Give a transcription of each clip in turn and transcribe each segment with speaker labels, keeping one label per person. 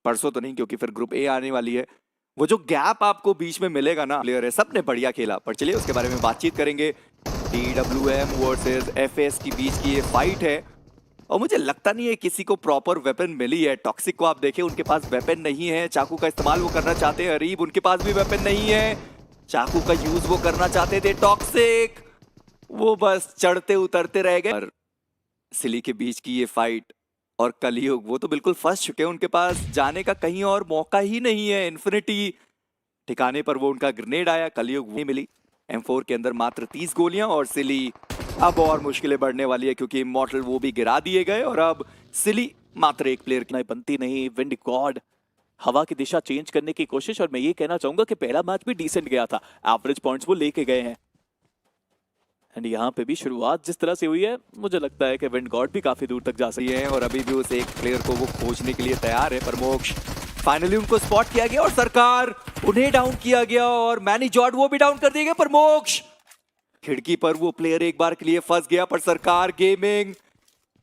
Speaker 1: परसों तो नहीं, क्योंकि फिर ग्रुप ए आने वाली है। वो जो गैप आपको बीच में मिलेगा ना, प्लेयर है, सबने बढ़िया खेला, पर चलिए उसके बारे में बातचीत करेंगे। TWM वर्सेस FS की बीच की ये फाइट है, और मुझे लगता नहीं है किसी को प्रॉपर वेपन मिली है। टॉक्सिक को आप देखें, उनके पास वेपन नहीं है, चाकू का इस्तेमाल वो करना चाहते हैं। अरीब, उनके पास भी वेपन नहीं है, चाकू का यूज वो करना चाहते थे। टॉक्सिक वो बस चढ़ते उतरते रह गए। सिली के बीच की ये फाइट और कलयुग, वो तो बिल्कुल फंस चुके हैं, उनके पास जाने का कहीं और मौका ही नहीं है। इन्फिनिटी ठिकाने पर वो उनका ग्रेनेड आया, कलयुग नहीं मिली। M4 के अंदर मात्र 30 गोलियां, और सिली अब और मुश्किलें बढ़ने वाली है, क्योंकि इमॉर्टल वो भी गिरा दिए गए, और अब सिली मात्र एक प्लेयर
Speaker 2: नहीं बनती नहीं। विंड गॉड हवा की दिशा चेंज करने की कोशिश, और मैं ये कहना चाहूंगा कि पहला मैच भी डिसेंट गया था, एवरेज पॉइंट्स वो लेके गए हैं। एंड यहाँ पे भी शुरुआत जिस तरह से हुई है, मुझे लगता है कि विंड गॉड भी काफी दूर तक जा सकती
Speaker 1: है, और अभी भी उस एक प्लेयर को वो खोजने के लिए तैयार है। पर मोक्ष फाइनली उनको स्पॉट किया गया, और सरकार उन्हें डाउन किया गया, और मैनी जॉर्ड वो भी डाउन कर दिए गए। पर मोक्ष खिड़की पर वो प्लेयर एक बार के लिए फंस गया, पर सरकार गेमिंग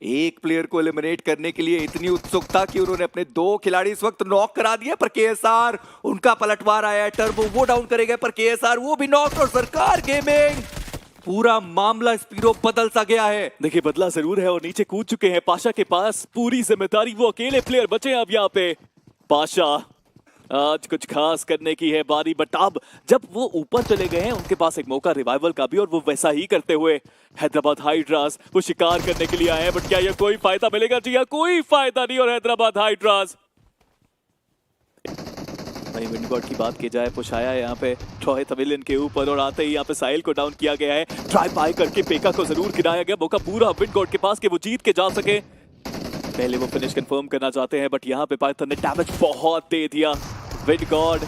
Speaker 1: एक प्लेयर को एलिमिनेट करने के लिए इतनी उत्सुक था कि उन्होंने अपने 2 खिलाड़ी इस वक्त नॉक करा दिए। पर KSR उनका पलटवार आया है, टर्बो वो डाउन करेगा, पर KSR वो भी नॉक, और सरकार गेमिंग पूरा मामला स्पीरो बदल सा गया है।
Speaker 2: देखिए बदला जरूर है, और नीचे कूद चुके हैं। पाशा के पास पूरी जिम्मेदारी, वो अकेले प्लेयर बचे हैं अब यहाँ पे। पाशा आज कुछ खास करने की है बारी, बट अब जब वो ऊपर चले गए हैं, उनके पास एक मौका रिवाइवल का भी, और वो वैसा ही करते हुए हैदराबाद हाइड्रास वो शिकार करने के लिए आए हैं। बट क्या ये कोई फायदा मिलेगा? जी हाँ, कोई फायदा नहीं। और हैदराबाद हाइड्रास, वहीं विंडगॉड की बात की जाए, पुश आया है यहाँ पे ट्रॉय तमिलियन के ऊपर, और आते ही यहाँ पे साहिल को डाउन किया गया है। ट्राई बाय करके पेका को जरूर गिराया गया, मौका पूरा विंडगॉड के पास कि वो जीत के जा सके। पहले वो फिनिश कंफर्म करना चाहते हैं, बट यहाँ पे पाइथन ने डैमेज बहुत दे दिया। विंडगॉड,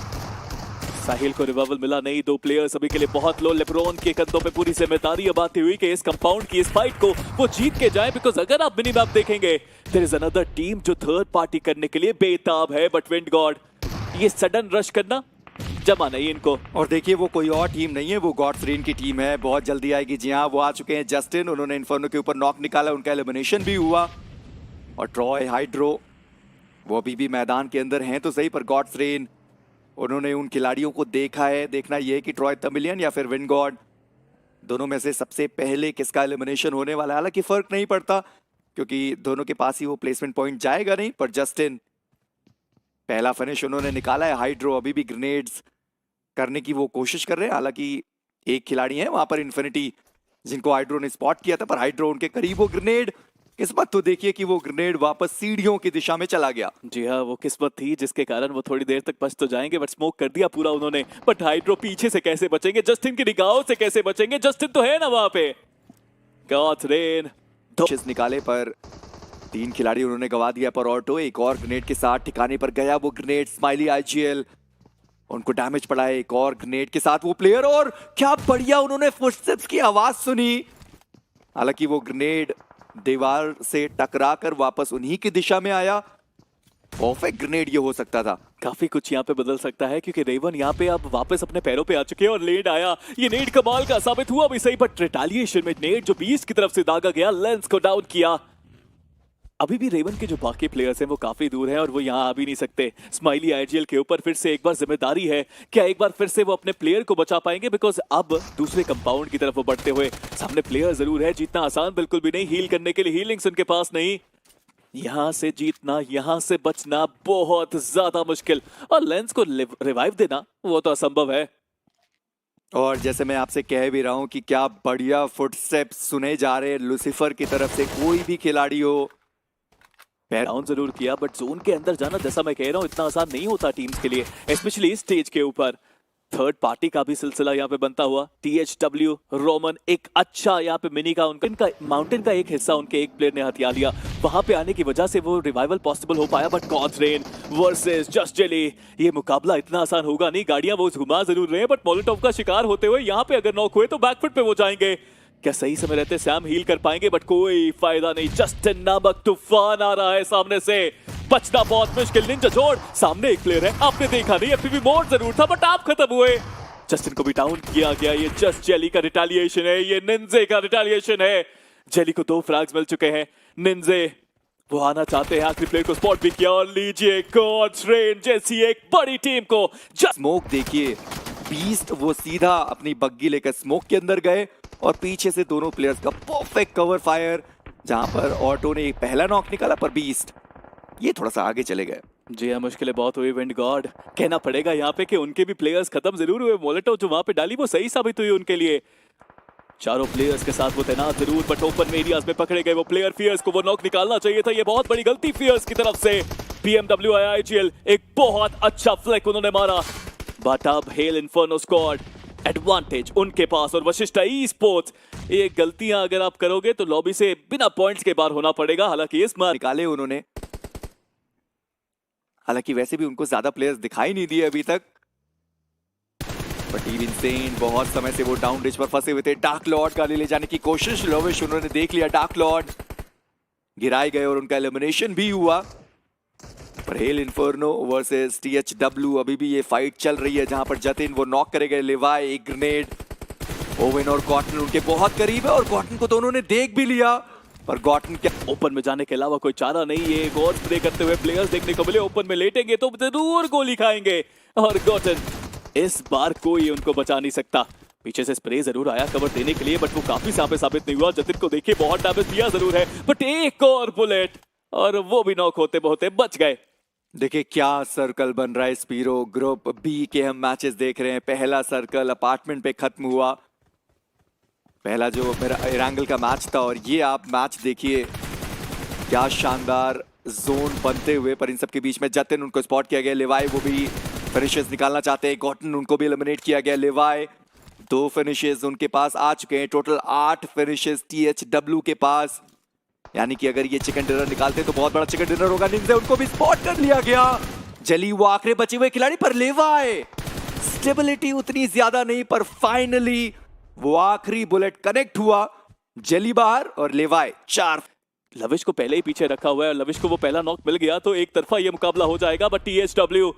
Speaker 2: साहिल को रिवाइवल मिला नहीं, 2 प्लेयर्स अभी के लिए बहुत लो। लेब्रोन के कंधों पे पूरी जिम्मेदारी अब आती हुई कि इस कंपाउंड की इस फाइट को वो जीत के जाए, बिकॉज अगर आप मिनी मैप देखेंगे, देयर इज अनदर टीम जो थर्ड पार्टी करने के लिए बेताब है। बट विंडगॉड ये सडन रश करना जमा नहीं इनको।
Speaker 1: और देखिए वो कोई और टीम नहीं है, वो गॉड्स रेन की टीम है, बहुत जल्दी आएगी। जी हाँ, वो आ चुके हैं जस्टिन, उन्होंने इन्फर्नो के ऊपर नॉक निकाला, उनका एलिमिनेशन भी हुआ। और ट्रॉय हाइड्रो वो अभी भी मैदान के अंदर हैं तो सही, पर गॉड्स रेन उन्होंने उन खिलाड़ियों को देखा है। देखना यह है कि ट्रॉय तमिलियन या फिर विंडगॉड, दोनों में से सबसे पहले किसका एलिमिनेशन होने वाला है। हालांकि फर्क नहीं पड़ता, क्योंकि दोनों के पास ही वो प्लेसमेंट पॉइंट जाएगा नहीं। पर जस्टिन पहला फिनिश उन्होंने निकाला है। हाइड्रो अभी भी ग्रेनेड्स करने की वो कोशिश कर रहे हैं, हालांकि एक खिलाड़ी है वहां पर इन्फिनिटी, जिनको हाइड्रो ने स्पॉट किया था, पर हाइड्रो उनके करीब वो ग्रेनेड, किस्मत तो देखिए कि वो ग्रेनेड वापस सीढ़ियों की दिशा में चला गया।
Speaker 2: जी हाँ, वो किस्मत थी जिसके कारण वो थोड़ी देर तक बच तो जाएंगे, बट स्मोक कर दिया पूरा उन्होंने। बट हाइड्रो पीछे से कैसे बचेंगे? जस्टिन की निगाहों से कैसे बचेंगे? जस्टिन तो है ना वहां पे। गॉड्स रेन
Speaker 1: निकाले, पर 3 खिलाड़ी उन्होंने गवा दिया। पर ऑटो एक और ग्रेनेड के साथ ठिकाने पर गया, वो ग्रेनेड स्माइली IGL, उनको डैमेज पड़ा है। एक और ग्रेनेड के साथ वो प्लेयर, और क्या बढ़िया उन्होंने फुटस्टेप्स की आवाज सुनी। हालांकि वो ग्रेनेड दीवार से टकराकर वापस उन्हीं की दिशा में आया। परफेक्ट ग्रेनेड ये हो सकता था।
Speaker 2: काफी कुछ यहाँ पे बदल सकता है, क्योंकि रेवन यहाँ पे अब वापस अपने पैरों पे आ चुके हैं, और नेड आया। ये नेड कमाल का साबित हुआ भी सही, बट रिटेलिएशन में नेड जो बीस्ट की तरफ से दागा गया, लेंस को डाउन किया। अभी भी रेवन के जो बाकी प्लेयर्स हैं वो काफी दूर हैं, और वो यहाँ आ भी नहीं सकते। स्माइली IGL के ऊपर फिर से एक बार जिम्मेदारी है, क्या एक बार फिर से वो अपने प्लेयर को बचा पाएंगे? बिकॉज अब दूसरे कंपाउंड की तरफ वो बढ़ते हुए, सामने प्लेयर जरूर है, जीतना आसान बिल्कुल भी नहीं। हील करने के लिए हीलिंग्स उनके पास नहीं, यहाँ से जीतना, यहाँ से बचना बहुत ज्यादा मुश्किल, और लेंस को रिवाइव देना वो तो असंभव है।
Speaker 1: और जैसे मैं आपसे कह भी रहा हूँ कि क्या बढ़िया फुटस्टेप्स सुने जा रहे हैं लूसीफर की तरफ से। कोई भी खिलाड़ी हो,
Speaker 2: डाउन जरूर किया, बट जोन के अंदर जाना, जैसा मैं कह रहा हूँ, इतना आसान नहीं होता टीम्स के लिए, स्पेशली इस स्टेज के ऊपर। थर्ड पार्टी का भी सिलसिला यहाँ पे बनता हुआ। THW रोमन एक अच्छा यहाँ पे मिनी का उनका माउंटेन का एक हिस्सा उनके एक प्लेयर ने हथिया लिया, वहां पे आने की वजह से वो रिवाइवल पॉसिबल हो पाया। But gods rain versus just jelly, ये मुकाबला इतना आसान होगा नहीं। गाड़ियां वो घुमा जरूर रहे हैं, बट मोलोटोव का शिकार होते हुए यहाँ पे अगर नॉक हुए तो बैकफुट पे वो जाएंगे। क्या सही समय रहते सैम हील कर पाएंगे? बट कोई फायदा नहीं। जस्टिन नामक तूफान आ रहा है सामने से, बचना बहुत मुश्किल। निंजा जोड़ सामने एक प्लेयर है, आपने देखा नहीं, FPV मोड जरूर था, बट आप खत्म हुए। जस्टिन को भी डाउन किया गया। ये जस्ट जेली का रिटेलिएशन है, ये निंजे का रिटेलिएशन है। जेली को 2 फ्रैग्स मिल चुके हैं। निंजे वो आना चाहते हैं, आखिरी प्लेयर को स्पॉट भी किया और लीजिए गॉड्स रेन जैसी एक बड़ी टीम को
Speaker 1: स्मोक देखिए, बीस्ट वो सीधा अपनी बग्गी लेकर स्मोक के अंदर गए और पीछे से दोनों प्लेयर्स का परफेक्ट कवर फायर, जहां पर ऑटो ने एक पहला नॉक निकाला पर बीस्ट ये थोड़ा सा आगे चले गए।
Speaker 2: जी हाँ, मुश्किलें बहुत हुई विंड गॉड, कहना पड़ेगा यहाँ पे कि उनके भी प्लेयर्स खत्म जरूर हुए। मोलेटो जो वहां पे डाली वो सही साबित हुई उनके लिए, चारों प्लेयर्स के साथ वो तैनात जरूर, बट ओपन एरियाज में पकड़े गए वो प्लेयर। फियर्स को वो नॉक निकालना चाहिए था, ये बहुत बड़ी गलती फियर्स की तरफ से। BMW IIGL एक बहुत अच्छा फ्लैग उन्होंने मारा, बट अब हेल इन्फर्नो स्क्वाड एडवांटेज उनके पास और वशिष्ठा ई स्पोर्ट्स, ये गलतियां अगर आप करोगे तो लॉबी से बिना पॉइंट्स के बाहर होना पड़ेगा। हालांकि इस बार
Speaker 1: निकाले उन्होंने, हालांकि वैसे भी उनको ज्यादा प्लेयर्स दिखाई नहीं दिए अभी तक, बट टीम इनसेन बहुत समय से वो डाउन रिच पर फंसे हुए थे। डार्क लॉर्ड का ले जाने की कोशिश, लविश उन्होंने देख लिया, डार्क लॉर्ड गिराए गए और उनका एलिमिनेशन भी हुआ। पर हेल इन्फर्नो वर्सेस THW अभी भी ये फाइट चल रही है, जहां पर जतिन वो नॉक करेगा, लेवाई एक ग्रेनेड, ओवेन और गॉटन उनके बहुत करीब है और गॉटन को दोनों ने देख भी लिया, पर गॉटन क्या
Speaker 2: ओपन में जाने के अलावा कोई चारा नहीं है। एक और स्प्रे करते हुए प्लेयर्स देखने को मिले, ओपन में लेटेंगे तो जरूर गोली खाएंगे और गॉटन इस बार कोई उनको बचा नहीं सकता। पीछे से स्प्रे जरूर आया कवर देने के लिए, बट वो काफी साबित नहीं हुआ। जतिन को देखिए बहुत डैमेज दिया जरूर है, बट एक और बुलेट और वो भी नॉक होते होते बच गए।
Speaker 1: देखिए क्या सर्कल बन रहा है। स्पीरो ग्रुप बी के हम मैचेस देख रहे हैं। पहला सर्कल अपार्टमेंट पे खत्म हुआ, पहला जो मेरा एरांगल का मैच था, और ये आप मैच देखिए क्या शानदार जोन बनते हुए, पर इन सब के बीच में जतिन उनको स्पॉट किया गया। लेवाई वो भी फिनिशेस निकालना चाहते हैं, गॉटन उनको भी एलिमिनेट किया गया। लेवाई 2 फिनिशेस उनके पास आ चुके हैं, टोटल 8 फिनिशेस THW के पास, यानी कि अगर ये चिकन डिनर निकालते तो बहुत बड़ा चिकन डिनर होगा। निंजा उनको भी स्पॉट कर लिया गया। जली वो आखिरी बचे हुए खिलाड़ी, पर लेवाई स्टेबिलिटी उतनी ज्यादा नहीं, पर फाइनली वो आखिरी बुलेट कनेक्ट हुआ। जली बाहर और लेवाई 4।
Speaker 2: लविश को पहले ही पीछे रखा हुआ है और लविश को वो पहला नॉक मिल गया तो एक तरफा ये मुकाबला हो जाएगा। बट THW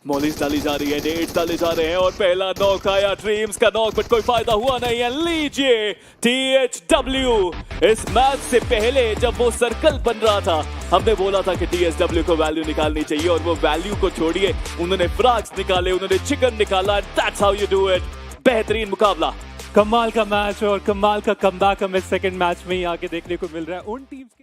Speaker 2: मॉलिस डाली जा रही है, नेट्स डाले जा रहे हैं और पहला नॉक आया, ड्रीम्स का नॉक, बट कोई फायदा हुआ नहीं है। लीजिए THW इस मैच से पहले जब वो सर्कल बन रहा था, हमने बोला था कि THW को वैल्यू निकालनी चाहिए और वो वैल्यू को छोड़िए, उन्होंने फ्रैग्स निकाले, उन्होंने चिकन निकाला। That's how you do it. बेहतरीन मुकाबला,
Speaker 3: कमाल का मैच और कमाल का कमबैक हमें सेकंड मैच में ही आगे देखने को मिल रहा है उन टीम्स के।